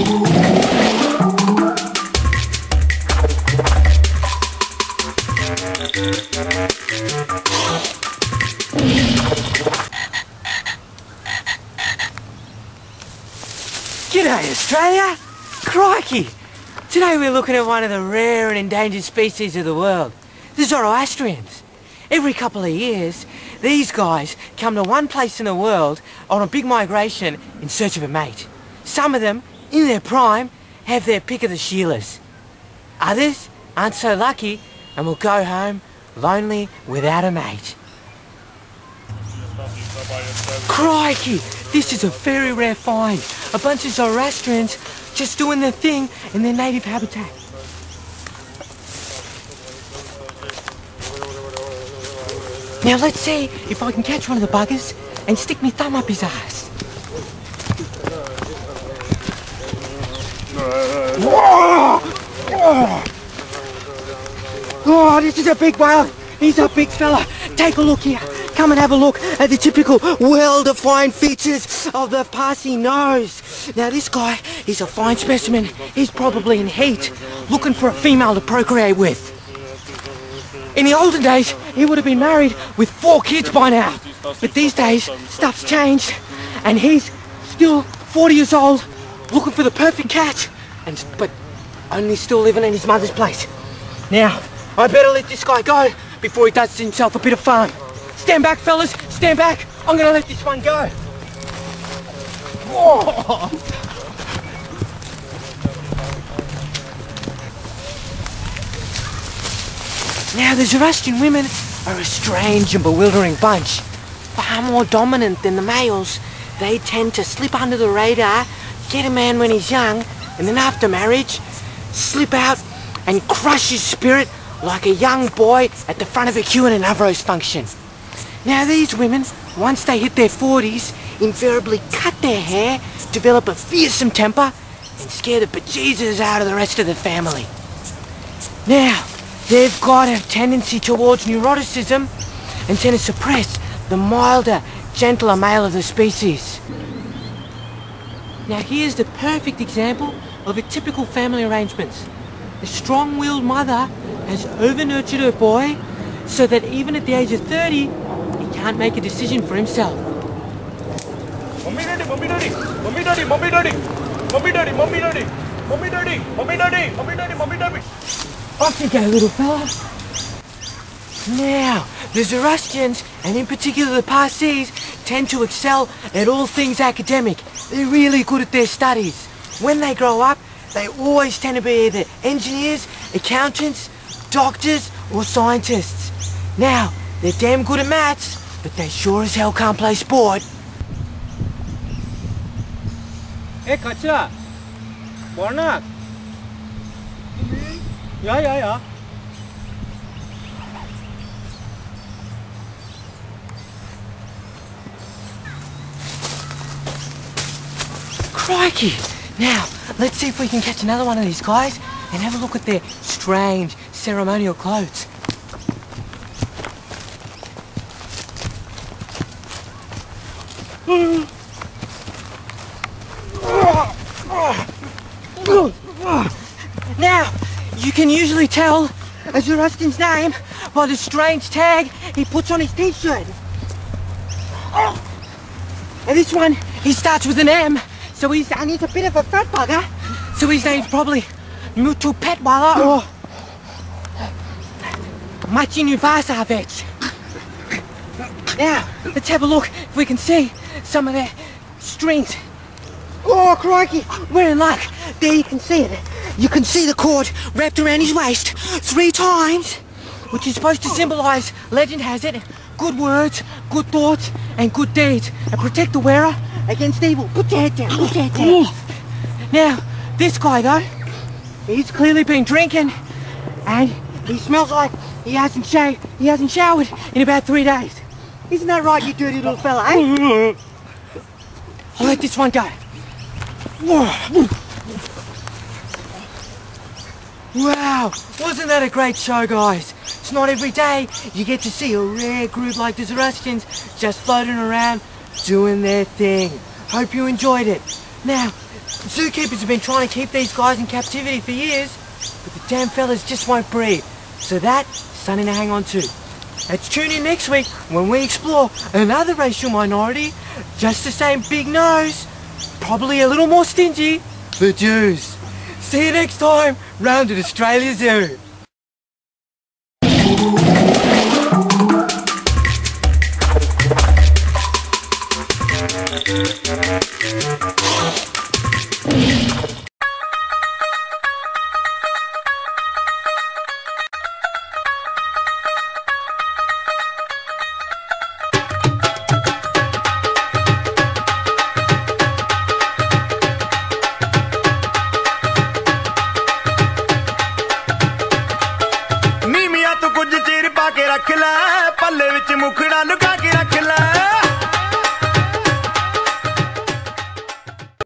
G'day Australia! Crikey! Today we're looking at one of the rare and endangered species of the world, the Zoroastrians. Every couple of years, these guys come to one place in the world on a big migration in search of a mate. Some of them, in their prime, have their pick of the Sheilas. Others aren't so lucky and will go home lonely without a mate. Crikey! This is a very rare find. A bunch of Zoroastrians just doing their thing in their native habitat. Now let's see if I can catch one of the buggers and stick me thumb up his ass. Oh, this is a big whale. He's a big fella. Take a look here. Come and have a look at the typical well-defined features of the Parsi nose. Now this guy, he's a fine specimen. He's probably in heat, looking for a female to procreate with. In the olden days, he would have been married with 4 kids by now. But these days, stuff's changed, and he's still 40 years old, looking for the perfect catch, but only still living in his mother's place. Now, I better let this guy go before he does himself a bit of fun. Stand back, fellas, stand back. I'm gonna let this one go. Whoa. Now, the Zoroastrian women are a strange and bewildering bunch. Far more dominant than the males. They tend to slip under the radar, get a man when he's young, and then after marriage, slip out and crush his spirit like a young boy at the front of a queue in an Avros function. Now these women, once they hit their 40s, invariably cut their hair, develop a fearsome temper, and scare the bejesus out of the rest of the family. Now, they've got a tendency towards neuroticism and tend to suppress the milder, gentler male of the species. Now here's the perfect example of a typical family arrangements. The strong-willed mother has over-nurtured her boy so that even at the age of 30, he can't make a decision for himself. Mommy daddy, mommy daddy, mommy daddy, mommy daddy, mommy daddy, mommy daddy, mommy daddy, mommy daddy, mommy daddy, mommy daddy. Off you go, little fella. Now, the Zoroastrians, and in particular the Parsis, tend to excel at all things academic. They're really good at their studies. When they grow up, they always tend to be either engineers, accountants, doctors, or scientists. Now, they're damn good at maths, but they sure as hell can't play sport. Hey, Kacha. Warnak. Yeah. Crikey! Now, let's see if we can catch another one of these guys and have a look at their strange ceremonial clothes. Now, you can usually tell a Zoroastrian's name by the strange tag he puts on his t-shirt. And this one, he starts with an M, so he's a bit of a fat bugger, so his name's probably Mutu Petwala or Machinuvasavich. Now, let's have a look if we can see some of their strings. Oh, crikey, we're in luck. There you can see it. You can see the cord wrapped around his waist 3 times, which is supposed to symbolise, legend has it, good words, good thoughts, and good deeds, and protect the wearer against evil. Put your head down, put your head down. Now, this guy though, he's clearly been drinking, and he smells like he hasn't showered in about 3 days. Isn't that right, you dirty little fella, eh? I'll let this one go. Wow, wasn't that a great show, guys? It's not every day you get to see a rare group like the Zoroastrians just floating around doing their thing. Hope you enjoyed it. Now, Zookeepers have been trying to keep these guys in captivity for years, but the damn fellas just won't breed. So that's something to hang on to. Let's tune in next week when we explore another racial minority, just the same big nose, probably a little more stingy, the Jews. See you next time, round at Australia Zoo. रख लै पल्ले विच मुखड़ा लुका के रख लै।